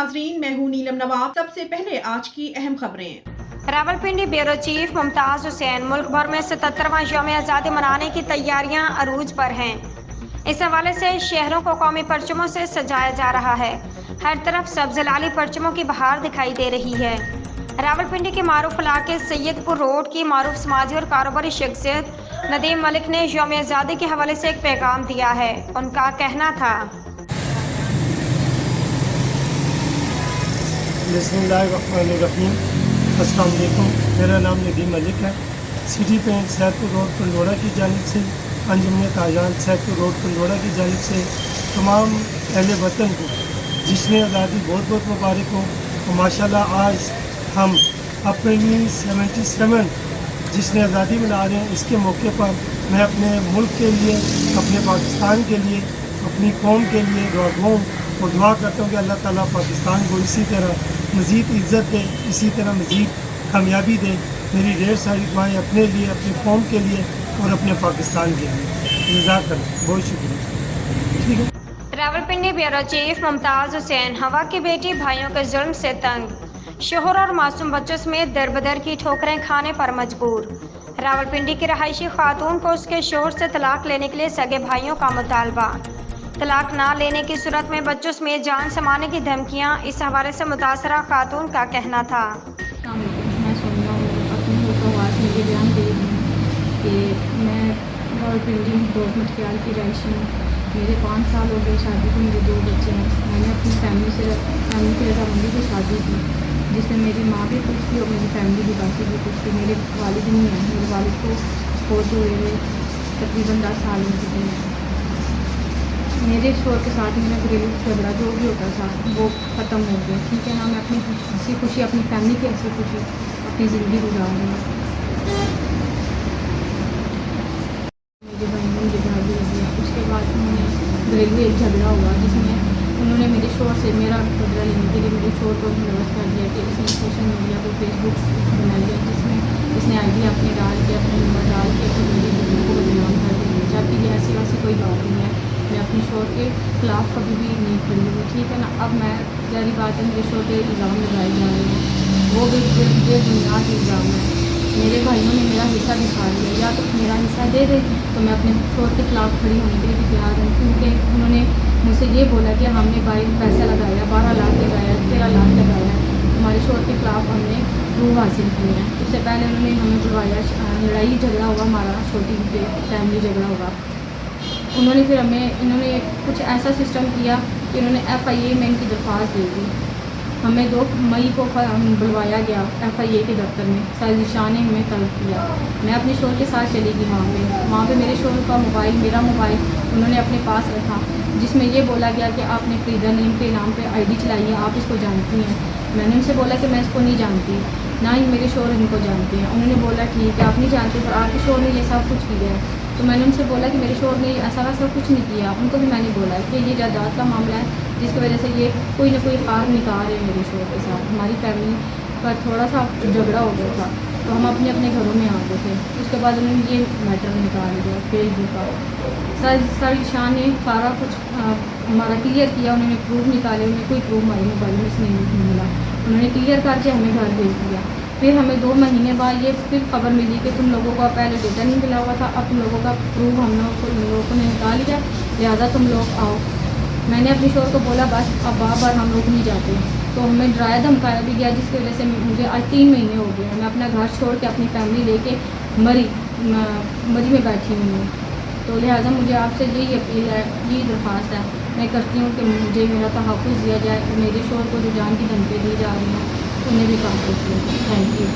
नाजरीन, मैं हूं नीलम नवाब। सबसे पहले आज की अहम खबरें। रावलपिंडी ब्यूरो चीफ मुमताज हुसैन मुल्क भर में 77वां यौम आज़ादी मनाने की तैयारियां अरूज पर हैं। इस हवाले से शहरों को कौमी परचमों से सजाया जा रहा है। हर तरफ सब्ज लाली परचमों की बहार दिखाई दे रही है। रावलपिंडी के मारूफ इलाके सैयदपुर रोड की मारूफ समाजी और कारोबारी शख्सियत नदीम मलिक ने यौम आज़ादी के हवाले से एक पैगाम दिया है। उनका कहना था, बिस्मिल्लाहिर्रहमानिर्रहीम। अस्सलाम वालेकुम। मेरा नाम नदीम मलिक है। सिटी पेंट सैदपुर रोड पंडोड़ा की जानिब से, अंजुमन ताजान सैदपुर रोड पंडोड़ा की जानिब से तमाम अहले वतन को जिश्न आज़ादी बहुत बहुत मुबारक हो। और माशाल्लाह आज हम अपनी 77 जिश्न आज़ादी मना रहे हैं। इसके मौके पर मैं अपने मुल्क के लिए, अपने पाकिस्तान के लिए, अपनी कौम के लिए दुआ और दुआ करता हूँ कि अल्लाह ताला पाकिस्तान को इसी तरह मज़ीद इज़्ज़त दे, इसी तरह मज़ीद कामयाबी दे। मेरी ढेर सारी दुआएँ अपने लिए, अपनी कौम के लिए और अपने पाकिस्तान के लिए। जज़ाकल्लाह, बहुत शुक्रिया। ठीक है। रावलपिंडी ब्यूरो चीफ मुमताज हुसैन हवा की बेटी भाइयों के जुल्म से तंग, शोहर और मासूम बच्चों समेत दर बदर की ठोकरें खाने पर मजबूर। रावलपिंडी की रहायशी खातून को उसके शोहर से तलाक लेने के लिए सगे भाइयों का मुतालबा। तलाक ना लेने की सूरत में बच्चों समेत जान संवारने की धमकियां। इस हवाले से मुतासरा खातून का कहना था, मैं सोनिया हूँ। अपनी आवाज़ में ये बयान दे रही हूँ कि मैं रावलपिंडी गवर्नमेंट ख्याल की रहायशी हूँ। मेरे 5 साल हो गए शादी को, मेरे 2 बच्चे हैं। मैंने अपनी फैमिली की रजामंदी से शादी की, जिसमें मेरी माँ भी खुश थी और मेरी फैमिली भी बाकी भी खुश थी। मेरे वालिद नहीं हैं। मेरे वालिद को बहुत हुए तकरीबन 10 साल हो चुके हैं। मेरे शोहर के साथ मेरा घरेलू झगड़ा जो भी होता था वो ख़त्म हो गया। ठीक है ना, मैं अपनी हंसी खुशी, अपनी फैमिली की हंसी खुशी अपनी ज़िंदगी गुजार रही हूँ। मेरे भाई ने मुझे घर भेज दिया। उसके बाद उन्होंने घरेलू एक झगड़ा हुआ जिसमें उन्होंने मेरे शोहर से मेरा बदला लेने के लिए मेरे शोहर को नर्वस कर दिया कि इसने सोशल मीडिया पर फेसबुक बना लिया, जिसमें इसने आईडी अपनी डाल के, अपने नंबर डाल के मेरी वीडियो को बदनाम कर दिया। जबकि ये ऐसी वैसी कोई बात नहीं है। मैं अपने शोहर के ख़िलाफ़ कभी भी नहीं खड़ी हुई। ठीक है ना। अब मैं ज़ाहिर बात है मेरे शोहर के इल्ज़ाम लगाए जा रहे हैं, वो भी बेबुनियाद इल्ज़ाम है। मेरे भाइयों ने मेरा हिस्सा दिखा लिया, या तो मेरा हिस्सा दे दे तो मैं अपने शोहर के ख़िलाफ़ खड़ी होने के लिए भी तैयार हूँ। क्योंकि उन्होंने मुझसे ये बोला कि हमने पैसा लगाया, 12 लाख लगाया, 13 लाख लगाया, हमारे शोहर के ख़िलाफ़ हमने प्रूफ हासिल किए हैं। उससे पहले उन्होंने हमें बुलवाया, लड़ाई झगड़ा हुआ, हमारा छोटी फैमिली झगड़ा हुआ। इन्होंने कुछ ऐसा सिस्टम किया कि इन्होंने FIA में इनकी दरख्वास्त दे दी। हमें 2 मई को बुलवाया गया FIA के दफ्तर में। साजिशान ने हमें तलब किया। मैं अपने शोहर के साथ चली गई वहाँ पे मेरे शोहर का मोबाइल, मेरा मोबाइल उन्होंने अपने पास रखा, जिसमें ये बोला गया कि आपने फरीदा नईम के नाम पे ID चलाई है, आप इसको जानती हैं। मैंने उनसे बोला कि मैं इसको नहीं जानती, ना ही मेरे शोहर इनको जानते हैं। उन्होंने बोला ठीक है आप नहीं जानते, पर आपके शोहर ने ये सब कुछ किया है। तो मैंने उनसे बोला कि मेरे शोहर ने ऐसा वैसा कुछ नहीं किया। उनको भी मैंने बोला कि ये जायदाद का मामला है, जिसकी वजह से ये कोई ना कोई ख़ार निकाल रहे हैं मेरे शोहर के साथ। हमारी फैमिली पर थोड़ा सा झगड़ा हो गया था, तो हम अपने अपने घरों में आ गए थे। उसके बाद उन्होंने ये मैटर निकाल दिया फेसबुक का। साजिशान ने सारा कुछ हमारा क्लियर किया। उन्होंने प्रूफ निकाले, उन्हें कोई प्रूफ हमारे मोबाइल में से नहीं मिला। उन्होंने क्लियर करके हमें घर भेज दिया। फिर हमें 2 महीने बाद ये फिर खबर मिली कि तुम लोगों का पहले डेटा नहीं मिला हुआ था, अब तुम लोगों का प्रूफ हम लोगों ने निकाल लिया, लिहाजा तुम लोग आओ। मैंने अपने शोहर को बोला बस अब बार हम लोग नहीं जाते। तो हमें डराया धमकाया भी गया, जिसकी वजह से मुझे आज 3 महीने हो गए। मैं अपना घर छोड़ के अपनी फैमिली लेके मरी में बैठी हुई हूँ। तो लिहाजा मुझे आपसे यही अपील है, यही दरख्वास्त है मैं करती हूँ कि मुझे मेरा तहफ़्फ़ुज़ दिया जाए। मेरे शोहर को जो जान की धमकी दी जा रही हैं उन्हें भी काफ़ी। Thank you.